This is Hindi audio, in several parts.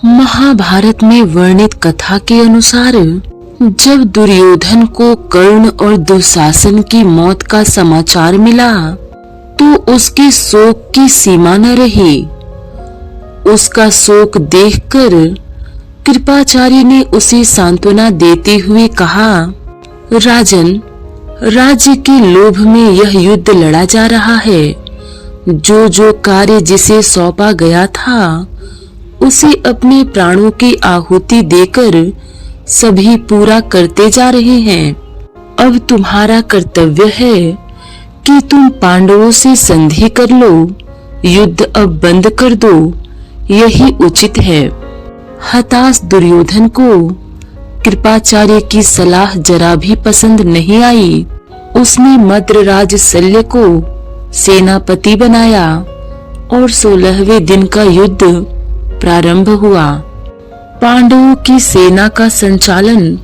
महाभारत में वर्णित कथा के अनुसार जब दुर्योधन को कर्ण और दुशासन की मौत का समाचार मिला तो उसके शोक की सीमा न रही। उसका शोक देखकर कृपाचार्य ने उसे सांत्वना देते हुए कहा, राजन, राज्य के लोभ में यह युद्ध लड़ा जा रहा है। जो कार्य जिसे सौंपा गया था उसे अपने प्राणों की आहुति देकर सभी पूरा करते जा रहे हैं। अब तुम्हारा कर्तव्य है कि तुम पांडवों से संधि कर लो, युद्ध अब बंद कर दो, यही उचित है। हताश दुर्योधन को कृपाचार्य की सलाह जरा भी पसंद नहीं आई। उसने मद्रराज शल्य को सेनापति बनाया और 16वें दिन का युद्ध प्रारंभ हुआ। पांडवों की सेना का संचालन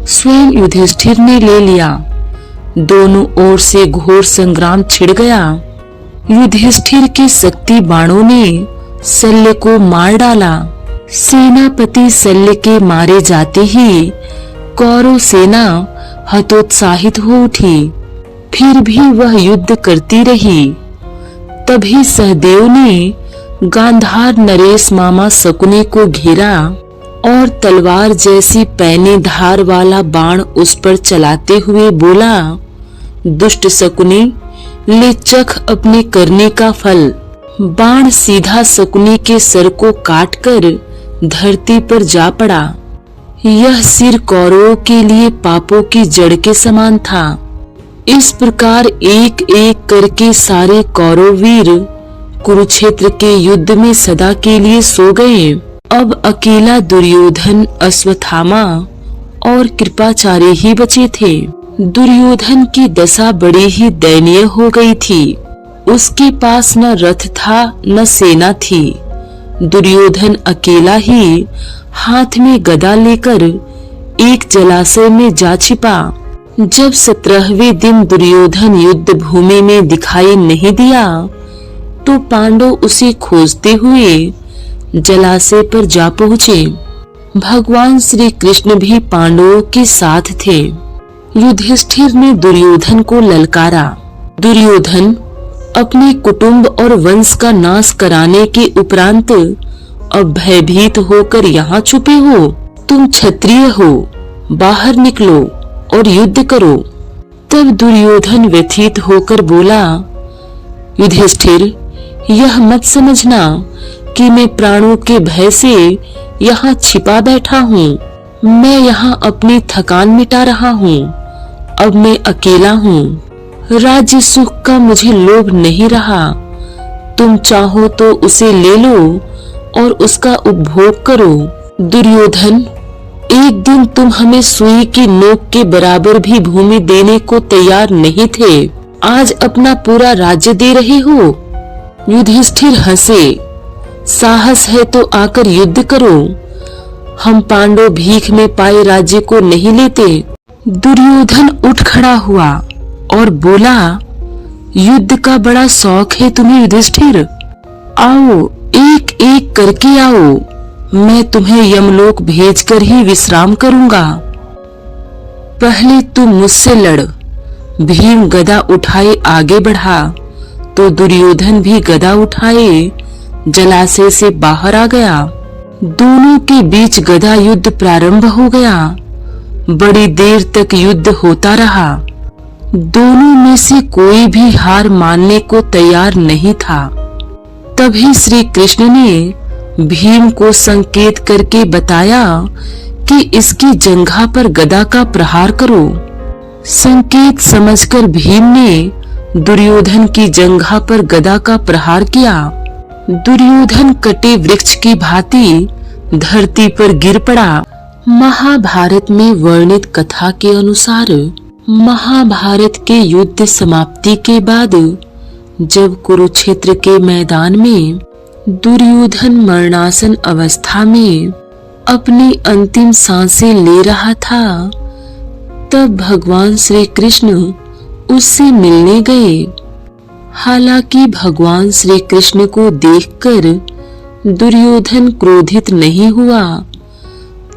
स्वयं युधिष्ठिर ने ले लिया। दोनों ओर से घोर संग्राम छिड़ गया। युधिष्ठिर के शक्ति बाणों ने शल्य को मार डाला। सेनापति शल्य के मारे जाते ही कौरव सेना हतोत्साहित हो उठी। फिर भी वह युद्ध करती रही। तभी सहदेव ने गांधार नरेश मामा शकुनी को घेरा और तलवार जैसी पैनी धार वाला बाण उस पर चलाते हुए बोला, दुष्ट शकुनी, ले चख अपने करने का फल। बाण सीधा शकुनी के सर को काटकर धरती पर जा पड़ा। यह सिर कौरवों के लिए पापों की जड़ के समान था। इस प्रकार एक एक करके सारे कौरव वीर कुरुक्षेत्र के युद्ध में सदा के लिए सो गए। अब अकेला दुर्योधन, अश्वत्थामा और कृपाचार्य ही बचे थे। दुर्योधन की दशा बड़ी ही दयनीय हो गई थी। उसके पास न रथ था न सेना थी। दुर्योधन अकेला ही हाथ में गदा लेकर एक जलाशय में जा छिपा। जब 17वें दिन दुर्योधन युद्ध भूमि में दिखाई नहीं दिया तो पांडव उसे खोजते हुए जलाशय पर जा पहुँचे। भगवान श्री कृष्ण भी पांडवों के साथ थे। युधिष्ठिर ने दुर्योधन को ललकारा, दुर्योधन, अपने कुटुंब और वंश का नाश कराने के उपरांत अब भयभीत होकर यहाँ छुपे हो? तुम क्षत्रिय हो, बाहर निकलो और युद्ध करो। तब दुर्योधन व्यथित होकर बोला, युधिष्ठिर, यह मत समझना कि मैं प्राणों के भय से यहाँ छिपा बैठा हूँ। मैं यहाँ अपनी थकान मिटा रहा हूँ। अब मैं अकेला हूँ। राज्य सुख का मुझे लोभ नहीं रहा। तुम चाहो तो उसे ले लो और उसका उपभोग करो। दुर्योधन, एक दिन तुम हमें सुई की नोक के बराबर भी भूमि देने को तैयार नहीं थे, आज अपना पूरा राज्य दे रहे हो। युधिष्ठिर हंसे, साहस है तो आकर युद्ध करो। हम पांडव भीख में पाए राज्य को नहीं लेते। दुर्योधन उठ खड़ा हुआ और बोला, युद्ध का बड़ा शौक है तुम्हें युधिष्ठिर। आओ, एक एक करके आओ। मैं तुम्हें यमलोक भेजकर ही विश्राम करूंगा। पहले तुम मुझसे लड़। भीम गदा उठाए आगे बढ़ा तो दुर्योधन भी गदा उठाए जलाशय से बाहर आ गया। दोनों के बीच गदा युद्ध प्रारंभ हो गया। बड़ी देर तक युद्ध होता रहा। दोनों में से कोई भी हार मानने को तैयार नहीं था। तभी श्री कृष्ण ने भीम को संकेत करके बताया कि इसकी जंघा पर गदा का प्रहार करो। संकेत समझकर भीम ने दुर्योधन की जंघा पर गदा का प्रहार किया। दुर्योधन कटे वृक्ष की भांति धरती पर गिर पड़ा। महाभारत में वर्णित कथा के अनुसार महाभारत के युद्ध समाप्ति के बाद जब कुरुक्षेत्र के मैदान में दुर्योधन मरणासन अवस्था में अपनी अंतिम सांसें ले रहा था, तब भगवान श्री कृष्ण उससे मिलने गए। हालांकि भगवान श्री कृष्ण को देखकर दुर्योधन क्रोधित नहीं हुआ,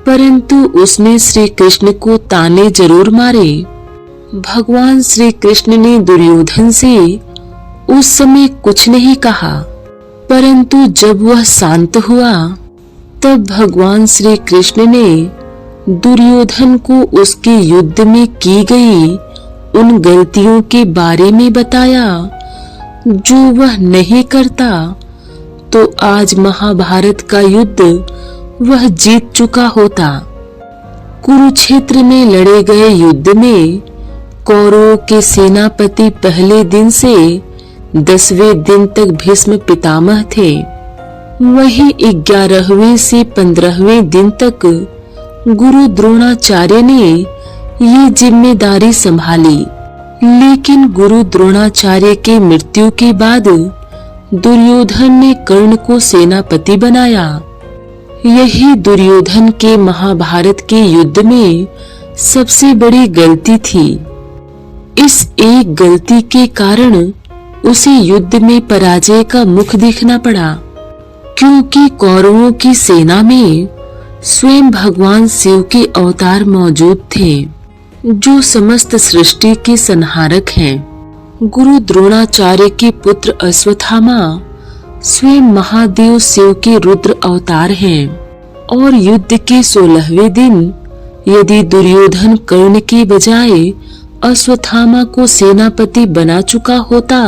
परंतु उसने श्री कृष्ण को ताने जरूर मारे। भगवान श्री कृष्ण ने दुर्योधन से उस समय कुछ नहीं कहा, परंतु जब वह शांत हुआ तब भगवान श्री कृष्ण ने दुर्योधन को उसके युद्ध में की गई उन गलतियों के बारे में बताया जो वह नहीं करता तो आज महाभारत का युद्ध वह जीत चुका होता। कुरुक्षेत्र में लड़े गए युद्ध में कौरवों के सेनापति पहले दिन से 10वें दिन तक भीष्म पितामह थे। वही 11वें से 15वें दिन तक गुरु द्रोणाचार्य ने ये जिम्मेदारी संभाली, लेकिन गुरु द्रोणाचार्य के मृत्यु के बाद दुर्योधन ने कर्ण को सेनापति बनाया। यही दुर्योधन के महाभारत के युद्ध में सबसे बड़ी गलती थी। इस एक गलती के कारण उसे युद्ध में पराजय का मुख देखना पड़ा, क्योंकि कौरवों की सेना में स्वयं भगवान शिव के अवतार मौजूद थे, जो समस्त सृष्टि के संहारक हैं। गुरु द्रोणाचार्य के पुत्र अश्वत्थामा स्वयं महादेव शिव के रुद्र अवतार हैं, और युद्ध के 16वें दिन यदि दुर्योधन कर्ण के बजाय अश्वत्थामा को सेनापति बना चुका होता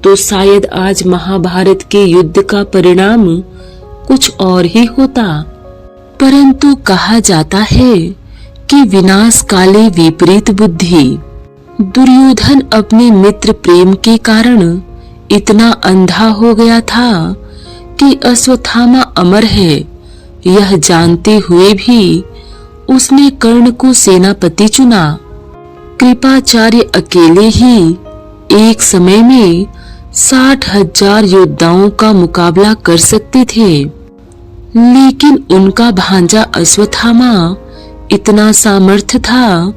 तो शायद आज महाभारत के युद्ध का परिणाम कुछ और ही होता। परंतु कहा जाता है कि विनाश काले विपरीत बुद्धि। दुर्योधन अपने मित्र प्रेम के कारण इतना अंधा हो गया था कि अश्वत्थामा अमर है यह जानते हुए भी उसने कर्ण को सेनापति चुना। कृपाचार्य अकेले ही एक समय में 60,000 योद्धाओं का मुकाबला कर सकते थे, लेकिन उनका भांजा अश्वत्थामा इतना सामर्थ्य था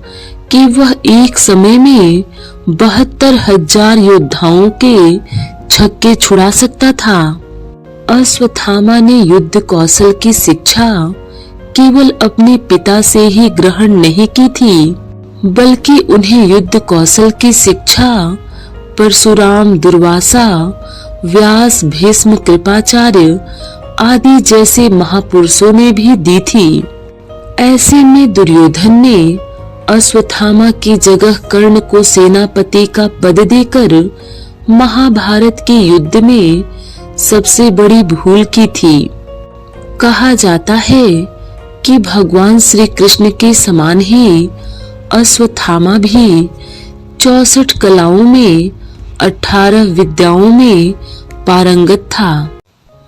कि वह एक समय में 72,000 योद्धाओं के छक्के छुड़ा सकता था। अश्वत्थामा ने युद्ध कौशल की शिक्षा केवल अपने पिता से ही ग्रहण नहीं की थी, बल्कि उन्हें युद्ध कौशल की शिक्षा परशुराम, दुर्वासा, व्यास, भीष्म, कृपाचार्य आदि जैसे महापुरुषों ने भी दी थी। ऐसे में दुर्योधन ने अश्वत्थामा की जगह कर्ण को सेनापति का पद देकर महाभारत के युद्ध में सबसे बड़ी भूल की थी। कहा जाता है कि भगवान श्री कृष्ण के समान ही अश्वत्थामा भी 64 कलाओं में 18 विद्याओं में पारंगत था।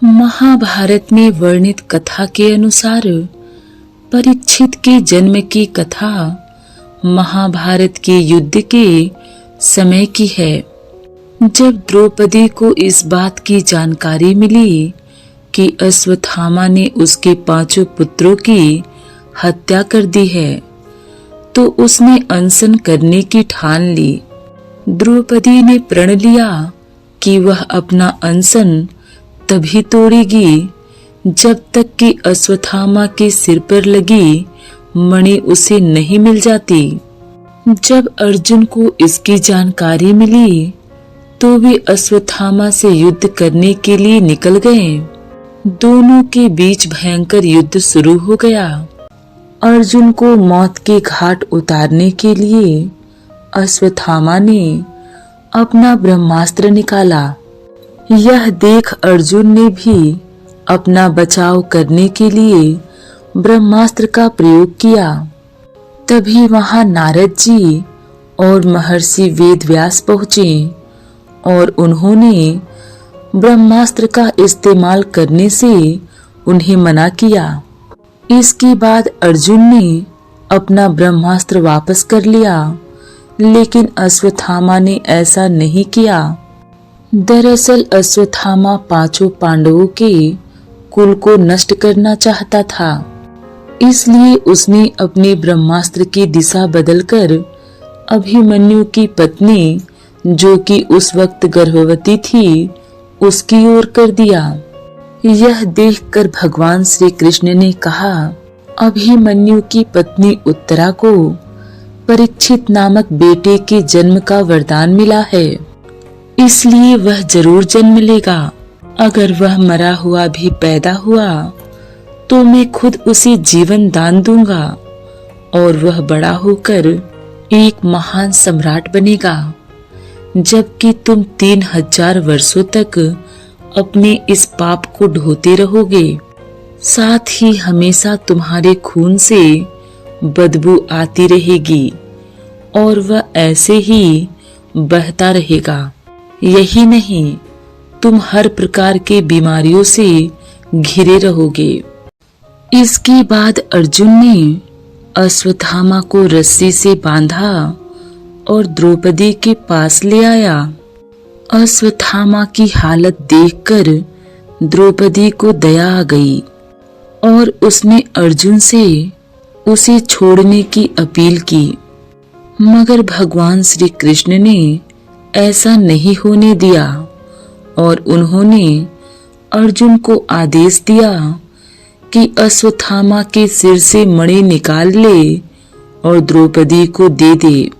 महाभारत में वर्णित कथा के अनुसार परीक्षित के जन्म की कथा महाभारत के युद्ध के समय की है, जब द्रौपदी को इस बात की जानकारी मिली कि अश्वत्थामा ने उसके 5 पुत्रों की हत्या कर दी है, तो उसने अनशन करने की ठान ली। द्रौपदी ने प्रण लिया कि वह अपना अनशन तभी तोड़ेगी जब तक कि अश्वत्थामा के सिर पर लगी मणि उसे नहीं मिल जाती। जब अर्जुन को इसकी जानकारी मिली तो वे अश्वत्थामा से युद्ध करने के लिए निकल गए। दोनों के बीच भयंकर युद्ध शुरू हो गया। अर्जुन को मौत के घाट उतारने के लिए अश्वत्थामा ने अपना ब्रह्मास्त्र निकाला। यह देख अर्जुन ने भी अपना बचाव करने के लिए ब्रह्मास्त्र का प्रयोग किया। तभी वहां नारद जी और महर्षि वेदव्यास पहुंचे और उन्होंने ब्रह्मास्त्र का इस्तेमाल करने से उन्हें मना किया। इसके बाद अर्जुन ने अपना ब्रह्मास्त्र वापस कर लिया, लेकिन अश्वत्थामा ने ऐसा नहीं किया। दरअसल अश्वत्थामा 5 पांडवों के कुल को नष्ट करना चाहता था, इसलिए उसने अपने ब्रह्मास्त्र की दिशा बदलकर अभिमन्यु की पत्नी, जो कि उस वक्त गर्भवती थी, उसकी ओर कर दिया। यह देखकर भगवान श्री कृष्ण ने कहा, अभिमन्यु की पत्नी उत्तरा को परीक्षित नामक बेटे के जन्म का वरदान मिला है, इसलिए वह जरूर जन्म लेगा। अगर वह मरा हुआ भी पैदा हुआ तो मैं खुद उसे जीवन दान दूंगा और वह बड़ा होकर एक महान सम्राट बनेगा, जबकि तुम 3000 वर्षों तक अपने इस पाप को ढोते रहोगे। साथ ही हमेशा तुम्हारे खून से बदबू आती रहेगी और वह ऐसे ही बहता रहेगा। यही नहीं, तुम हर प्रकार के बीमारियों से घिरे रहोगे। इसके बाद अर्जुन ने अश्वत्थामा को रस्सी से बांधा और द्रौपदी के पास ले आया। अश्वत्थामा की हालत देखकर द्रौपदी को दया आ गई और उसने अर्जुन से उसे छोड़ने की अपील की, मगर भगवान श्री कृष्ण ने ऐसा नहीं होने दिया और उन्होंने अर्जुन को आदेश दिया कि अश्वत्थामा के सिर से मणि निकाल ले और द्रौपदी को दे दे।